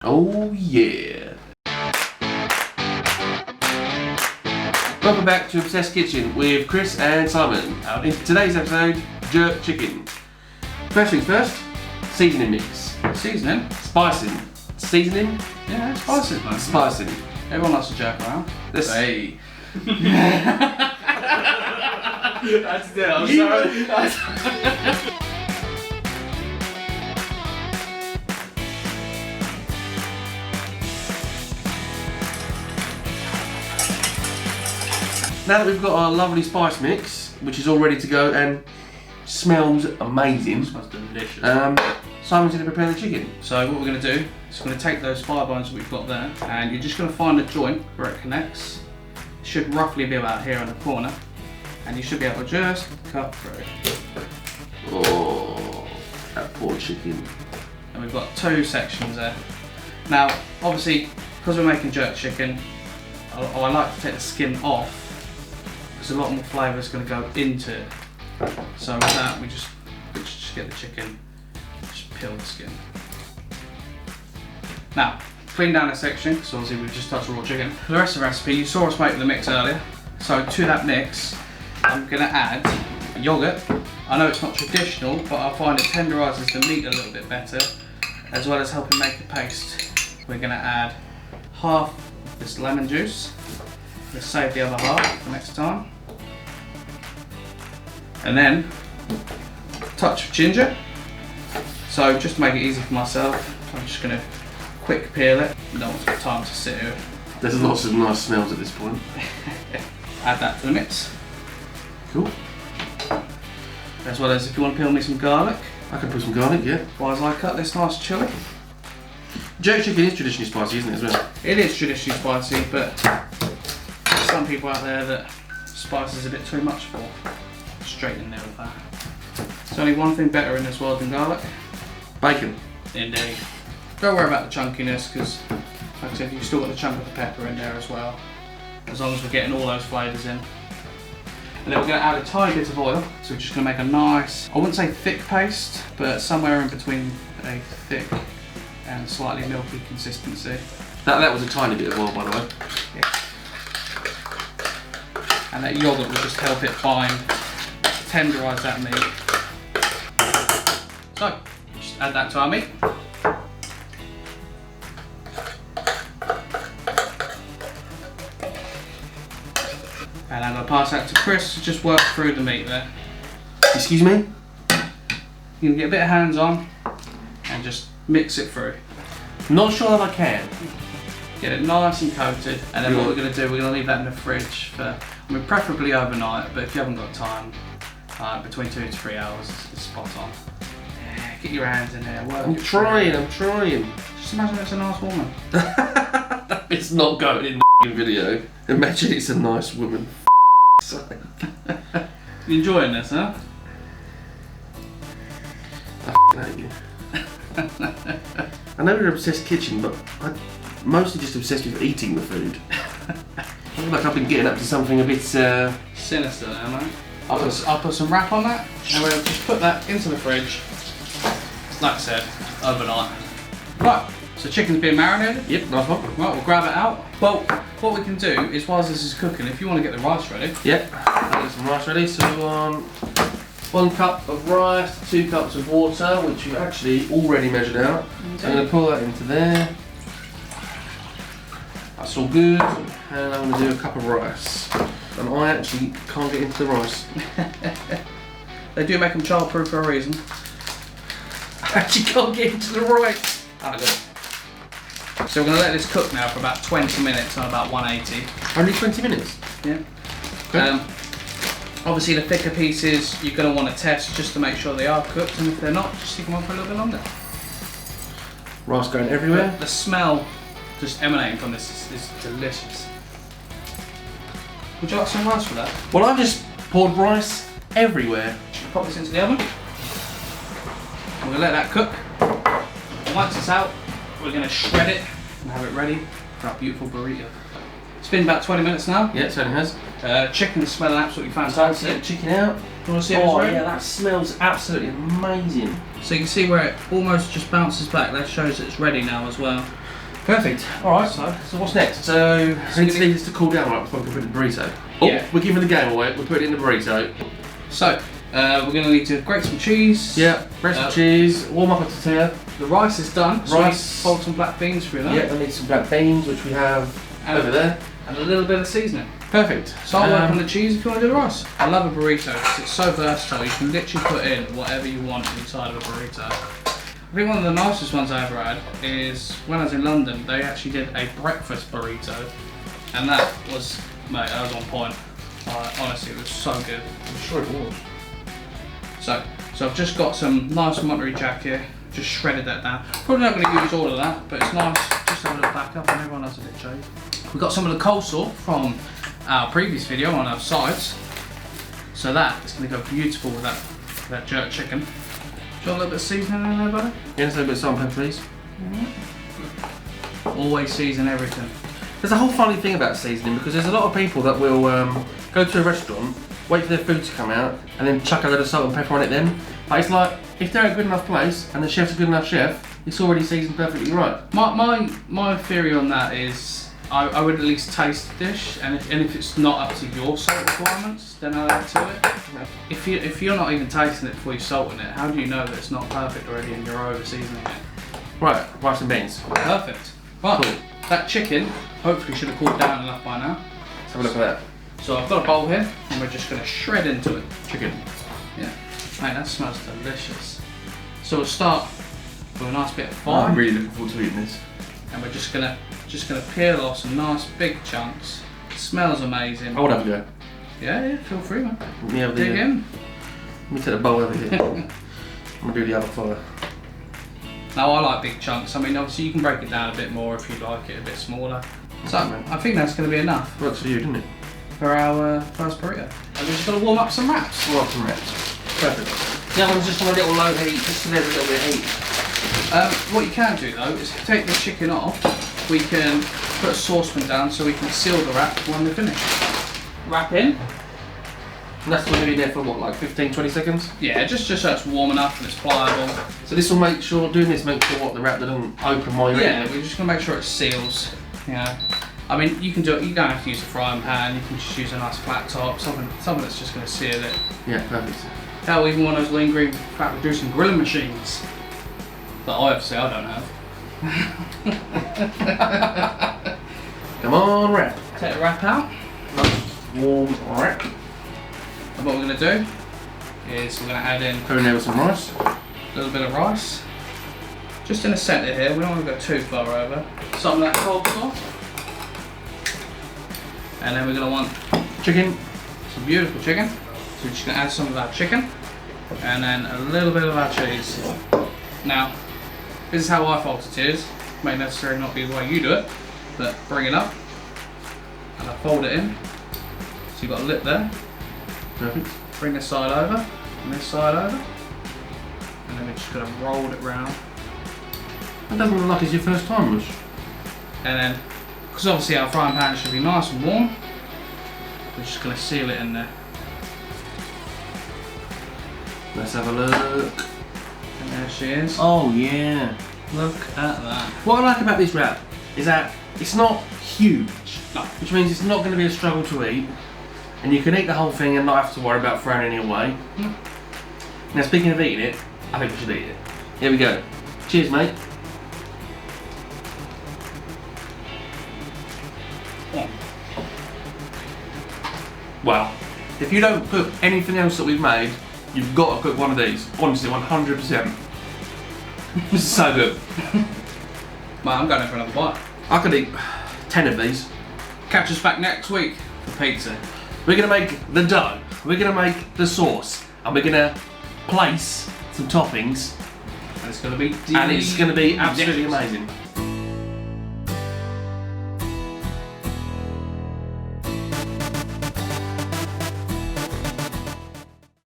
Oh yeah! Welcome back to Obsessed Kitchen with Chris and Simon. In today's episode, jerk chicken. First things first, seasoning mix. Seasoning? Spicing. Seasoning? Yeah, spicing, man. Spicing. Everyone likes to jerk around. Hey. That's it, I'm sorry. Now that we've got our lovely spice mix, which is all ready to go and smells amazing. It smells delicious. Simon's going to prepare the chicken. So what we're going to do is we're going to take those fire bones that we've got there, and you're just going to find the joint where it connects. It should roughly be about here in the corner, and you should be able to just cut through. Oh, that poor chicken. And we've got two sections there. Now, obviously, because we're making jerk chicken, I like to take the skin off, because a lot more flavour is going to go into it. So with that, we just get the chicken, just peel the skin. Now, clean down this section, because obviously we've just touched raw chicken. For the rest of the recipe, you saw us make the mix earlier. So to that mix, I'm going to add yoghurt. I know it's not traditional, but I find it tenderises the meat a little bit better, as well as helping make the paste. We're going to add half of this lemon juice. Let's save the other half for next time. And then a touch of ginger. So just to make it easy for myself, I'm just going to quick peel it. No one's got time to sit here. There's lots of nice smells at this point. Add that to the mix. Cool. As well as if you want to peel me some garlic. I can put some garlic, yeah. Whilst I cut this nice chilli. Jerk chicken is traditionally spicy, isn't it, as well? It is traditionally spicy, but there's some people out there that spice is a bit too much for. Straight in there with that. There's only one thing better in this world than garlic. Bacon. Indeed. Don't worry about the chunkiness, because like I said, you've still got the chunk of the pepper in there as well. As long as we're getting all those flavours in. And then we're going to add a tiny bit of oil. So we're just going to make a nice, I wouldn't say thick paste, but somewhere in between a thick and slightly milky consistency. That was a tiny bit of oil, by the way. Yeah. And that yoghurt will just help it bind, tenderise that meat. So, just add that to our meat. And I'm going to pass that to Chris to just work through the meat there. Excuse me? You can get a bit of hands on and just mix it through. Not sure that I can. Get it nice and coated, and then what we're going to do, we're going to leave that in the fridge for, I mean, preferably overnight, but if you haven't got time, between 2 to 3 hours is spot on. Yeah, get your hands in there, work. I'm trying. Just imagine it's a nice woman. It's not going in the video. Imagine it's a nice woman. You enjoying this, huh? I hate you. I know we're obsessed kitchen, but I'm mostly just obsessed with eating the food. I feel like I've been getting up to something a bit sinister now, mate. I'll put some wrap on that, and we'll just put that into the fridge. Like I said, overnight. Right, so chicken's being marinated. Yep, nice one. Right, we'll grab it out. Well, what we can do is, whilst this is cooking, if you want to get the rice ready. Yep, I'll get some rice ready. So 1 cup of rice, 2 cups of water, which we've actually already measured out. So I'm going to pour that into there. That's all good. And I'm going to do a cup of rice. And I actually can't get into the rice. They do make them childproof for a reason. I actually can't get into the rice. Ah, good. So we're going to let this cook now for about 20 minutes on about 180. Only 20 minutes? Yeah. Okay. Obviously the thicker pieces you're going to want to test just to make sure they are cooked, and if they're not, just stick them on for a little bit longer. Rice going everywhere. The smell just emanating from this is delicious. Would you like some rice for that? Well, I've just poured rice everywhere. Pop this into the oven. We're going to let that cook. And once it's out, we're going to shred it and have it ready for our beautiful burrito. It's been about 20 minutes now. Yeah, it certainly has. Chicken's smelling absolutely Time to fantastic. get the chicken out. You want to see how it's ready? Yeah, that smells absolutely amazing. So you can see where it almost just bounces back. That shows that it's ready now as well. Perfect. Alright, so what's next? So we need to leave this to cool down right before we can put it in the burrito. Oh, Yeah. we're giving the game away, we'll put it in the burrito. So, we're going to need to grate some cheese. Yeah, bread some cheese, warm up a tortilla. The rice is done. Rice. So fold some black beans for that. Yeah, I need some black beans, which we have over there. And a little bit of seasoning. Perfect. So I'll work on the cheese if you want to do the rice. I love a burrito because it's so versatile. You can literally put in whatever you want inside of a burrito. I think one of the nicest ones I ever had is when I was in London, they actually did a breakfast burrito. And that was, mate, that was on point. Honestly, it was so good. I'm sure it was. So I've just got some nice Monterey Jack here. Just shredded that down. Probably not going to use all of that, but it's nice just to have a little backup and everyone has a bit of shaved. We've got some of the coleslaw from our previous video on our sides. So that is going to go beautiful with that jerk chicken. Do you want a little bit of seasoning in there, buddy? Yeah, just a little bit of salt and pepper, please. Always season everything. There's a whole funny thing about seasoning because there's a lot of people that will go to a restaurant, wait for their food to come out, and then chuck a load of salt and pepper on it then. But it's like, if they're a good enough place and the chef's a good enough chef, it's already seasoned perfectly right. My theory on that is I would at least taste the dish, and if it's not up to your salt requirements, then I'll add to it. Yeah. If you're not even tasting it before you're salting it, how do you know that it's not perfect already and you're over seasoning it? Right, rice and beans. Perfect. Right, cool. That chicken hopefully should have cooled down enough by now. Let's have a look at that. So I've got a bowl here, and we're just going to shred into it. Chicken. Yeah. Mate, that smells delicious. So we'll start with a nice bit of Oh, fire. I'm really looking forward to eating this. And we're just gonna peel off some nice big chunks. It smells amazing. I would have a go. Yeah, feel free, man. Let me have the, Dig in. Let me take the bowl over here. I'm gonna do the other fire. Now I like big chunks. I mean, obviously you can break it down a bit more if you like it a bit smaller. So I think that's gonna be enough Works for you, didn't it? for our first burrito. And we're just gonna warm up some wraps. Warm up some wraps. Perfect. The other one's just on a little low heat, just so there's a little bit of heat. What you can do though is take the chicken off. We can put a saucepan down so we can seal the wrap when we're finished. Wrap in. And that's going to be there for what, like 15-20 seconds? Yeah, just so it's warm enough and it's pliable. So this will make sure, doing this makes sure what the wrap doesn't open while you're Yeah, eating it. we're just gonna make sure it seals. Yeah. I mean, you can do it. You don't have to use a frying pan. You can just use a nice flat top, something that's just gonna seal it. Yeah, perfect. Hell, even one of those lean green fat reducing grilling machines that I don't have. Come on, wrap. Take the wrap out. Nice warm wrap. And what we're gonna do is we're gonna add in Put in there with some rice. a little bit of rice. Just in the centre here, we don't want to go too far over. Some of that coleslaw. And then we're going to want Chicken. some beautiful chicken. So we're just going to add some of our chicken. And then a little bit of our cheese. Now, this is how I fold it is. May necessarily not be the way you do it, but bring it up. And I fold it in. So you've got a lip there. Perfect. Bring this side over, and this side over. And then we're just going to roll it round. That doesn't look like it's your first time, Rush. And then, because obviously our frying pan should be nice and warm, we're just going to seal it in there. Let's have a look. And there she is. Oh yeah. Look at that. What I like about this wrap is that it's not huge. No. Which means it's not going to be a struggle to eat. And you can eat the whole thing and not have to worry about throwing any away. Mm. Now speaking of eating it, I think we should eat it. Here we go. Cheers, mate. Well, if you don't cook anything else that we've made, you've got to cook one of these. Honestly, 100%. This is so good. Well, I'm going in for another bite. I could eat 10 of these. Catch us back next week for pizza. We're going to make the dough, we're going to make the sauce, and we're going to place some toppings, And it's going to be and it's going to be absolutely delicious. amazing.